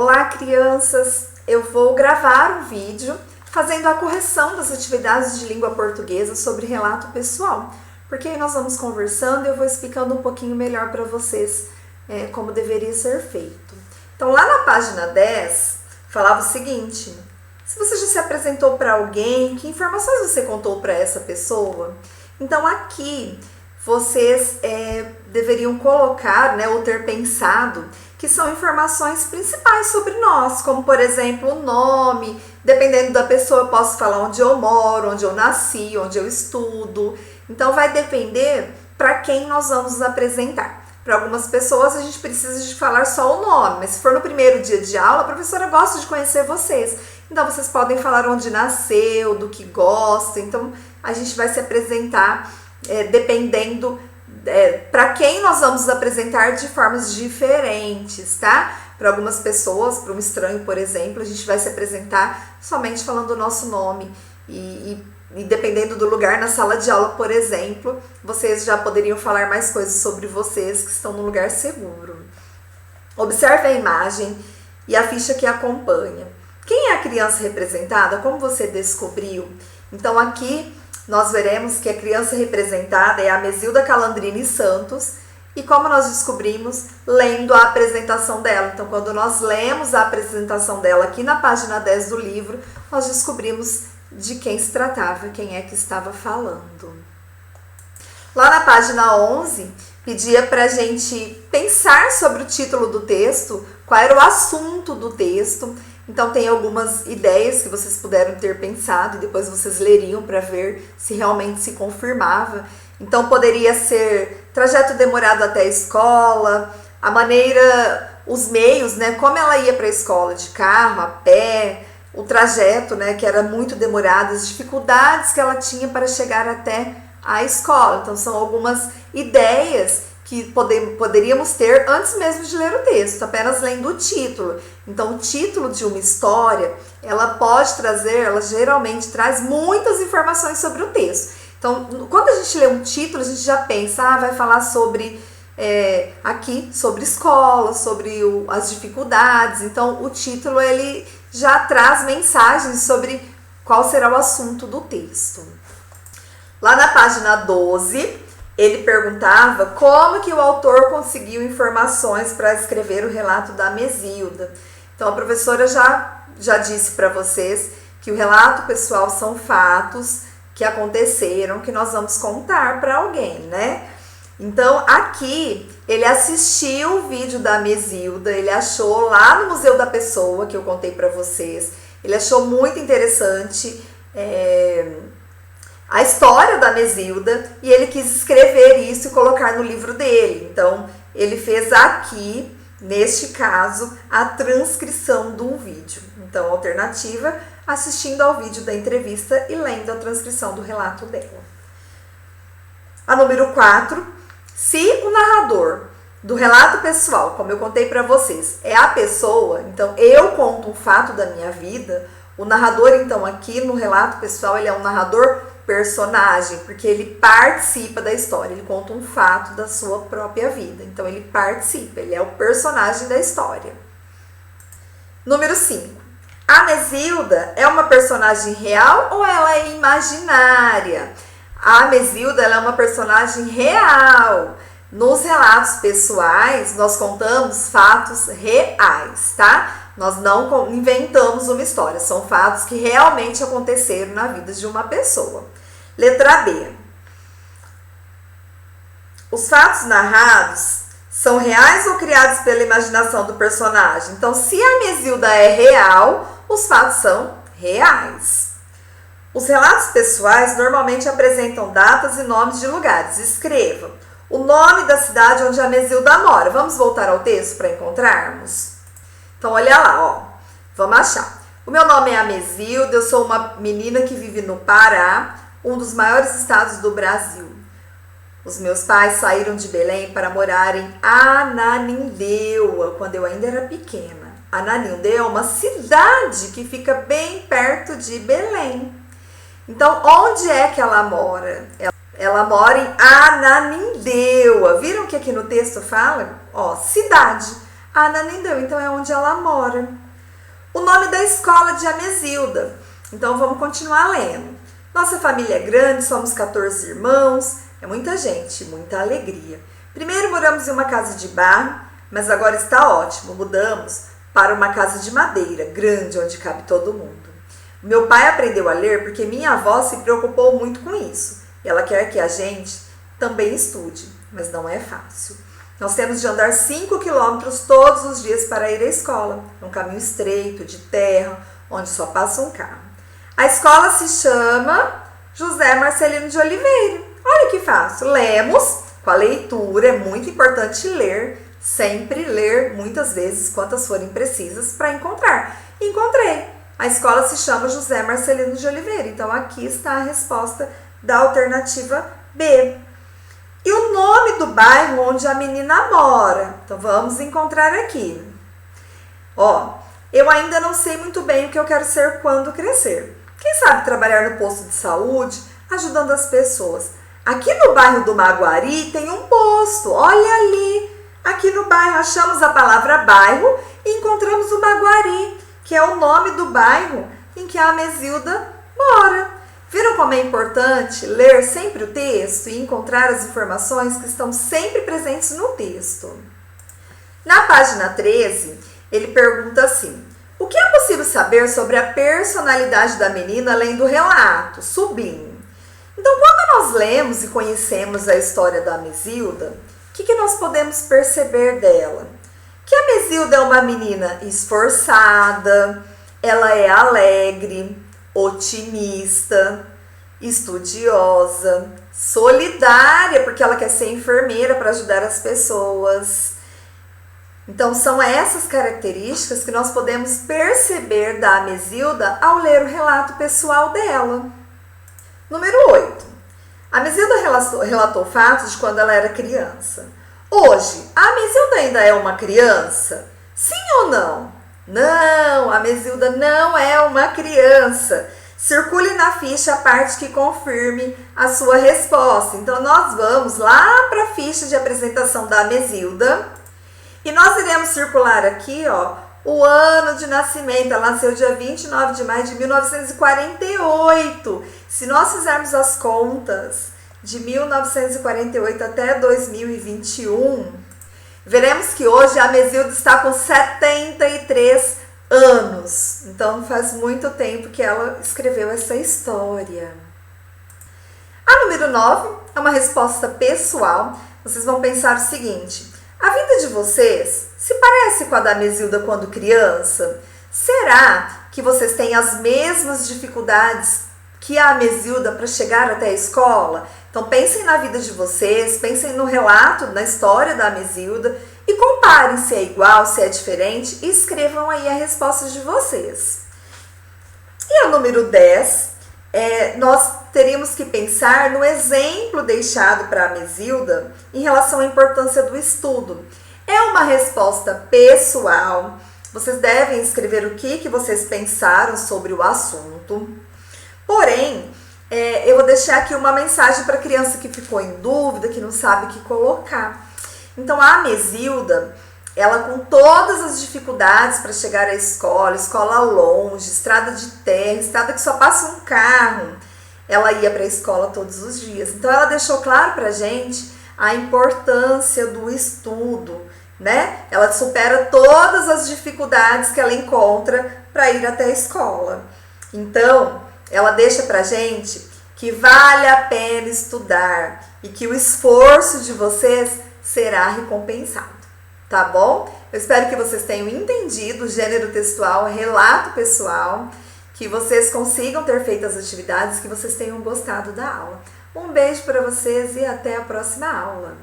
Olá, crianças! Eu vou gravar um vídeo fazendo a correção das atividades de língua portuguesa sobre relato pessoal, porque aí nós vamos conversando e eu vou explicando um pouquinho melhor para vocês como deveria ser feito. Então, lá na página 10, falava o seguinte: se você já se apresentou para alguém, que informações você contou para essa pessoa? Então, aqui vocês deveriam colocar, ou ter pensado que são informações principais sobre nós, como por exemplo o nome. Dependendo da pessoa, eu posso falar onde eu moro, onde eu nasci, onde eu estudo. Então vai depender para quem nós vamos nos apresentar. Para algumas pessoas a gente precisa de falar só o nome, mas se for no primeiro dia de aula, a professora gosta de conhecer vocês. Então vocês podem falar onde nasceu, do que gosta. Então a gente vai se apresentar dependendo para quem nós vamos nos apresentar de formas diferentes, tá? Para algumas pessoas, para um estranho, por exemplo, a gente vai se apresentar somente falando o nosso nome e dependendo do lugar na sala de aula, por exemplo, vocês já poderiam falar mais coisas sobre vocês que estão num lugar seguro. Observe a imagem e a ficha que acompanha. Quem é a criança representada? Como você descobriu? Então aqui nós veremos que a criança representada é a Mesilda Calandrini Santos, e como nós descobrimos? Lendo a apresentação dela. Então, quando nós lemos a apresentação dela aqui na página 10 do livro, nós descobrimos de quem se tratava, quem é que estava falando. Lá na página 11, pedia para a gente pensar sobre o título do texto, qual era o assunto do texto. Então tem algumas ideias que vocês puderam ter pensado e depois vocês leriam para ver se realmente se confirmava. Então poderia ser trajeto demorado até a escola, a maneira, os meios, como ela ia para a escola, de carro, a pé, o trajeto, que era muito demorado, as dificuldades que ela tinha para chegar até a escola. Então são algumas ideias que poderíamos ter antes mesmo de ler o texto, apenas lendo o título. Então, o título de uma história, ela geralmente traz muitas informações sobre o texto. Então, quando a gente lê um título, a gente já pensa, vai falar sobre, sobre escola, sobre as dificuldades. Então, o título, ele já traz mensagens sobre qual será o assunto do texto. Lá na página 12... ele perguntava como que o autor conseguiu informações para escrever o relato da Mesilda. Então, a professora já disse para vocês que o relato pessoal são fatos que aconteceram, que nós vamos contar para alguém, Então, aqui, ele assistiu o vídeo da Mesilda, ele achou lá no Museu da Pessoa, que eu contei para vocês. Ele achou muito interessante a história da Mesilda e ele quis escrever isso e colocar no livro dele. Então, ele fez aqui, neste caso, a transcrição de um vídeo. Então, a alternativa, assistindo ao vídeo da entrevista e lendo a transcrição do relato dela. A número 4, se o narrador do relato pessoal, como eu contei para vocês, é a pessoa, então eu conto um fato da minha vida, o narrador, então, aqui no relato pessoal, ele é um narrador personagem, porque ele participa da história, ele conta um fato da sua própria vida. Então, ele participa, ele é o personagem da história. Número 5. A Mesilda é uma personagem real ou ela é imaginária? A Mesilda, ela é uma personagem real. Nos relatos pessoais, nós contamos fatos reais, tá? Nós não inventamos uma história, são fatos que realmente aconteceram na vida de uma pessoa. Letra B. Os fatos narrados são reais ou criados pela imaginação do personagem? Então, se a Mesilda é real, os fatos são reais. Os relatos pessoais normalmente apresentam datas e nomes de lugares. Escreva o nome da cidade onde a Mesilda mora. Vamos voltar ao texto para encontrarmos? Então, olha lá, vamos achar. O meu nome é a Mesilda, eu sou uma menina que vive no Pará, um dos maiores estados do Brasil. Os meus pais saíram de Belém para morar em Ananindeua, quando eu ainda era pequena. Ananindeua é uma cidade que fica bem perto de Belém. Então, onde é que ela mora? Ela mora em Ananindeua. Viram que aqui no texto fala? Cidade. A Ananindeu, então é onde ela mora. O nome da escola de Amezilda. Então vamos continuar lendo. Nossa família é grande, somos 14 irmãos, é muita gente, muita alegria. Primeiro moramos em uma casa de barro, mas agora está ótimo, mudamos para uma casa de madeira, grande, onde cabe todo mundo. Meu pai aprendeu a ler porque minha avó se preocupou muito com isso. E ela quer que a gente também estude, mas não é fácil. Nós temos de andar 5 quilômetros todos os dias para ir à escola. É um caminho estreito, de terra, onde só passa um carro. A escola se chama José Marcelino de Oliveira. Olha que fácil. Lemos com a leitura. É muito importante ler. Sempre ler, muitas vezes, quantas forem precisas para encontrar. Encontrei. A escola se chama José Marcelino de Oliveira. Então, aqui está a resposta da alternativa B. E o nome do bairro onde a menina mora? Então, vamos encontrar aqui. Ó, eu ainda não sei muito bem o que eu quero ser quando crescer. Quem sabe trabalhar no posto de saúde, ajudando as pessoas. Aqui no bairro do Maguari tem um posto, olha ali. Aqui no bairro achamos a palavra bairro e encontramos o Maguari, que é o nome do bairro em que a Amezilda mora. Viram como é importante ler sempre o texto e encontrar as informações que estão sempre presentes no texto? Na página 13, ele pergunta assim: o que é possível saber sobre a personalidade da menina além do relato? Sublinhe. Então, quando nós lemos e conhecemos a história da Amezilda, o que nós podemos perceber dela? Que a Amezilda é uma menina esforçada, ela é alegre, otimista, estudiosa, solidária, porque ela quer ser enfermeira para ajudar as pessoas. Então, são essas características que nós podemos perceber da Amezilda ao ler o relato pessoal dela. Número 8. A Amezilda relatou fatos de quando ela era criança. Hoje, a Amezilda ainda é uma criança? Sim ou não? Não, a Amezilda não é uma criança. Circule na ficha a parte que confirme a sua resposta. Então, nós vamos lá para a ficha de apresentação da Amezilda e nós iremos circular aqui, ó, o ano de nascimento. Ela nasceu dia 29 de maio de 1948. Se nós fizermos as contas de 1948 até 2021, veremos que hoje a Amezilda está com 73 anos. Então, faz muito tempo que ela escreveu essa história. A número 9 é uma resposta pessoal. Vocês vão pensar o seguinte: a vida de vocês se parece com a da Amezilda quando criança? Será que vocês têm as mesmas dificuldades que a Amezilda para chegar até a escola? Então, pensem na vida de vocês, pensem no relato, na história da Amezilda e comparem se é igual, se é diferente e escrevam aí a resposta de vocês. E a número 10, nós teríamos que pensar no exemplo deixado para a Amezilda em relação à importância do estudo. É uma resposta pessoal. Vocês devem escrever o que vocês pensaram sobre o assunto. Porém, eu vou deixar aqui uma mensagem para a criança que ficou em dúvida, que não sabe o que colocar. Então, a Amezilda, ela com todas as dificuldades para chegar à escola, escola longe, estrada de terra, estrada que só passa um carro, ela ia para a escola todos os dias. Então, ela deixou claro para a gente a importância do estudo, né? Ela supera todas as dificuldades que ela encontra para ir até a escola. Então, ela deixa pra gente que vale a pena estudar e que o esforço de vocês será recompensado, tá bom? Eu espero que vocês tenham entendido o gênero textual, relato pessoal, que vocês consigam ter feito as atividades, que vocês tenham gostado da aula. Um beijo para vocês e até a próxima aula.